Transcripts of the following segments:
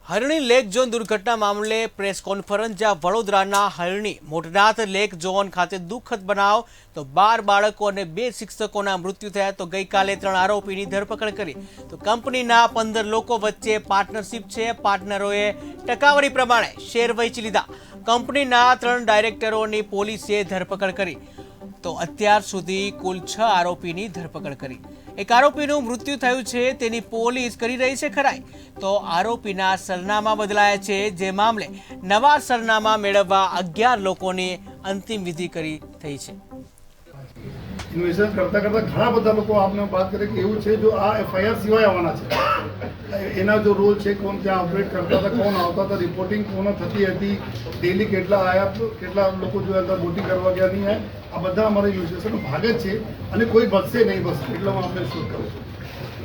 હરણી lake zone દુર્ઘટના મામલે press conference જ્યાં વડોદરાના હરણી મોટનાથ લેક ઝોન ખાતે દુઃખદ બનાવ તો 12 બાળકો અને 2 શિક્ષકોના મૃત્યુ થયા તો ગઈકાલે 3 આરોપીની ધરપકડ કરી તો કંપનીના 15 લોકો વચ્ચે પાર્ટનરશિપ છે। પાર્ટનરોએ ટકાવારી પ્રમાણે શેર વહેંચી લીધા। કંપનીના 3 ડાયરેક્ટરોની પોલીસે ધરપકડ કરી તો અત્યાર સુધી કુલ 6 આરોપીની ધરપકડ કરી। એક આરોપીનું મૃત્યુ થયું છે તેની પોલીસ કરી રહી છે ખરાઈ તો આરોપીના સરનામા બદલાયા છે જે મામલે નવા સરનામા મેળવવા 11 લોકોની અંતિમ વિધિ કરી થઈ છે। ઇન્વેસ્ટિગેશન કરતા કરતા ઘણા બધા લોકો આપને વાત કરે કે એવું છે જો આ એફઆઈઆર સિવાય આવવાના છે એના જો રોલ છે કોણ ત્યાં ઓપરેટ કરતા હતા કોણ આવતા હતા રિપોર્ટિંગ કોણ થતી હતી ડેલી કેટલા આવ્યા કેટલા લોકો જો અંદર બોટિંગ કરવા ગયા નહીં આવ્યા આ બધા અમારા ઇન્વેસ્ટિગેશનનો ભાગ જ છે અને કોઈ બચશે નહીં બસ એટલામાં આપણે શૂટ કરું છું।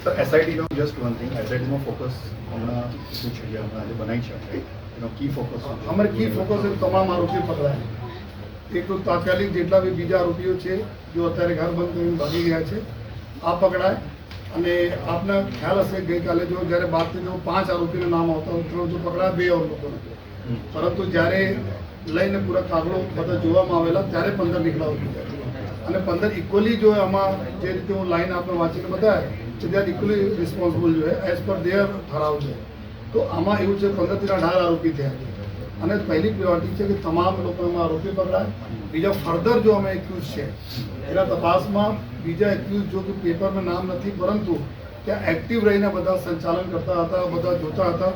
સર એસઆઈટીનો જસ્ટ વન થિંગ એસઆઈટીનો ફોકસ હમણાં શું છે હમણાં આજે બનાવી છે એનો કી ફોકસ અમારે કી ફોકસ તમામ આરોપીઓ પકડાય એક તો તાત્કાલિક જેટલા બી બીજા આરોપીઓ છે જો અત્યારે ઘર બંધ કરીને ભાગી ગયા છે આ પકડાય અને આપને ખ્યાલ હશે ગઈકાલે જો જ્યારે બાદ થઈ જો 5 આરોપીનું નામ આવતા 3 જો પકડાયા 2 ઓર લોકોને પરંતુ જ્યારે લઈને પૂરા કાગળો બધા જોવામાં આવેલા ત્યારે 15 નીકળાવ અને 15 ઇક્વલી જો આમાં જે રીતે હું લાઈન આપણે વાંચીને બતાવે છે ત્યાં ઇક્વલી રિસ્પોન્સિબલ જો એઝ પર દેર ઠરાવ છે તો આમાં એવું છે 15 થી 18 આરોપી થયા અને પહેલી પ્રિયોરિટી છે કે તમામ લોકોમાં આરોપી પકડાય। બીજા ફર્ધર જો અમે એક્યુઝ છે એના તપાસમાં બીજા એક્યુઝ જો કે પેપરમાં નામ નથી પરંતુ ત્યાં એક્ટિવ રહીને બધા સંચાલન કરતા હતા બધા જોતા હતા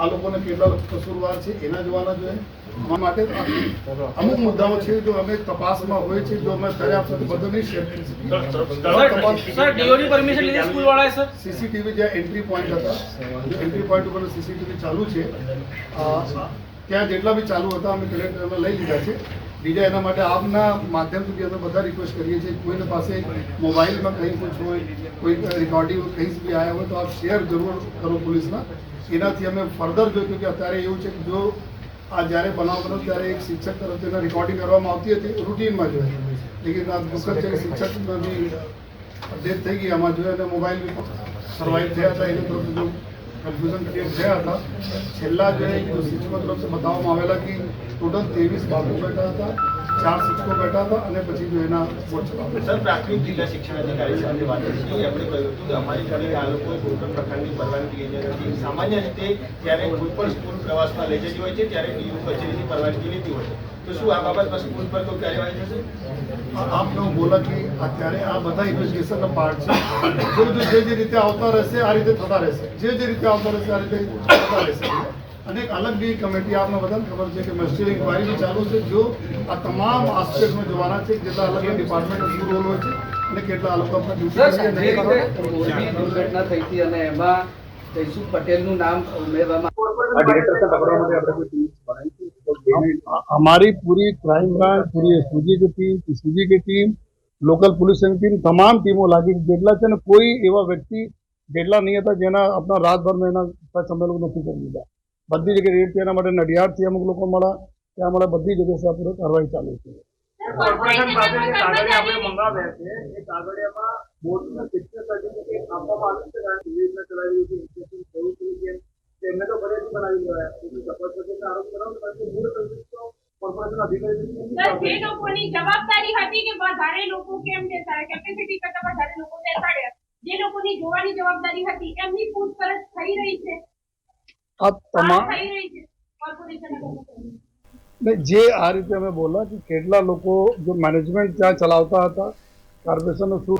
આ લોકોને કેટલા કસૂરવાર છે એના જોવાના જોઈએ અમારા માટે અમુક મુદ્દાઓ છે જો અમે તપાસમાં હોય છે જો અમે ત્યારે આપ સાથે બધું નહીં શેર કરી શકીએ। સીસીટીવી જ્યાં એન્ટ્રી પોઈન્ટ હતા એન્ટ્રી પોઈન્ટ ઉપર સીસીટીવી ચાલુ છે ત્યાં જેટલા બી ચાલુ હતા અમે કલેક્ટરને લઈ લીધા છે। બીજા એના માટે આપના માધ્યમથી બી અમે બધા રિક્વેસ્ટ કરીએ છીએ કોઈને પાસે મોબાઈલમાં કંઈ કુછ હોય કોઈ રેકોર્ડિંગ કંઈ બી આવ્યા હોય તો આપ શેર જરૂર કરો પોલીસના એનાથી અમે ફર્ધર જોયું કે અત્યારે એવું છે કે જો આ જ્યારે બનાવ બન્યો ત્યારે એક શિક્ષક તરફથી એના રેકોર્ડિંગ કરવામાં આવતી હતી રૂટીનમાં જોઈએ લેકિન આ દુઃખદ છે કે શિક્ષકનો બી ડેથ થઈ ગઈ આમાં જોઈએ અને મોબાઈલ બી સર્વાઈવ થયા હતા એની તરફ જો કન્ફ્યુઝન ક્રિએટ થયા હતા છેલ્લા જે શિક્ષકો તરફથી બતાવવામાં આવેલા કે ટોટલ 23 બાળકો બેઠા હતા 4 શિક્ષકો બેઠા હતા અને પછી જો એના વોટ ચલાવ્યા। સર પ્રાથમિક જિલ્લા શિક્ષણ અધિકારી સાથે વાત કરી આપણે કહ્યું હતું કે અમારી ઘરે આ લોકોએ કોઈ પણ પ્રકારની પરવાનગી લઈ નથી। સામાન્ય રીતે જ્યારે કોઈ પણ સ્કૂલ પ્રવાસમાં લઈ જતી હોય છે ત્યારે ડીયુ કચેરીની પરવાનગી લેતી હોય છે તો શું આ બાબતમાં સ્કૂલ પર કોઈ કાર્યવાહી થશે? આપને બોલા કે અત્યારે આ બધા ઇન્વેસ્ટિગેશનનો પાર્ટ છે જે રીતે આવતા રહેશે આ રીતે થતા રહેશે જે રીતે આવતા રહેશે આ રીતે થતા રહેશે અને એક અલગ બી કમિટી આપને બધાને ખબર છે કે મસ્ટિલ ઇન્ક્વાયરી બી ચાલુ છે જો આ તમામ આસ્પેક્ટમાં જોવાના છે જેટલા અલગ અલગ ડિપાર્ટમેન્ટનો શું રોલ હોય છે અને કેટલા લોકો આપણા દુર્ઘટના થઈ હતી અને એમાં જયસુખ પટેલનું નામ ઉમેરવામાં हमारी पूरी क्राइम ब्रांच पूरी एसपीजी की टीम पीसीजी की टीम लोकल पुलिस की टीम तमाम टीमों लागी जेटला है कोई एवं व्यक्ति जेटला नहीं था जेना अपना रात भर में टच અમે લોકો નથી કરી લીધા બધી જગ્યાએ રેડ થયા માટે નડિયાદથી અમુક લોકો મળ્યા ત્યાં મળે બધી જગ્યાએ આ પૂરો કાર્યવાહી ચાલુ છે। કોર્પોરેશન પાસે જે કાગળિયા આપણે મંગાવ્યા છે એ કાગળિયામાં બોર્ડનું ફિક્સર સર્ટિફિકેટ આપવામાં આવ્યું છે કારણ કે વિવેચના ચલાવી રહ્યું છે ઇન્સ્પેક્શન થયું છે કેમ એમને તો ફરિયાદ બનાવી લેવાય તપાસ વચ્ચે આરોપ કરાવો કારણ કે મૂળ સંદેશો કોર્પોરેશન અધિકારી જે લોકોની જવાબદારી હતી કે વધારે લોકો કેમ બેસાડે કેપેસિટી કરતા વધારે લોકો બેસાડ્યા જે લોકોની જોવાની જવાબદારી હતી એમની પૂછપરછ થઈ રહી છે આ તમામ થઈ રહી છે કોર્પોરેશનના જે આ રીતે અમે બોલા કે કેટલા લોકો જો મેનેજમેન્ટ ત્યાં ચલાવતા હતા કોર્પોરેશનનો શું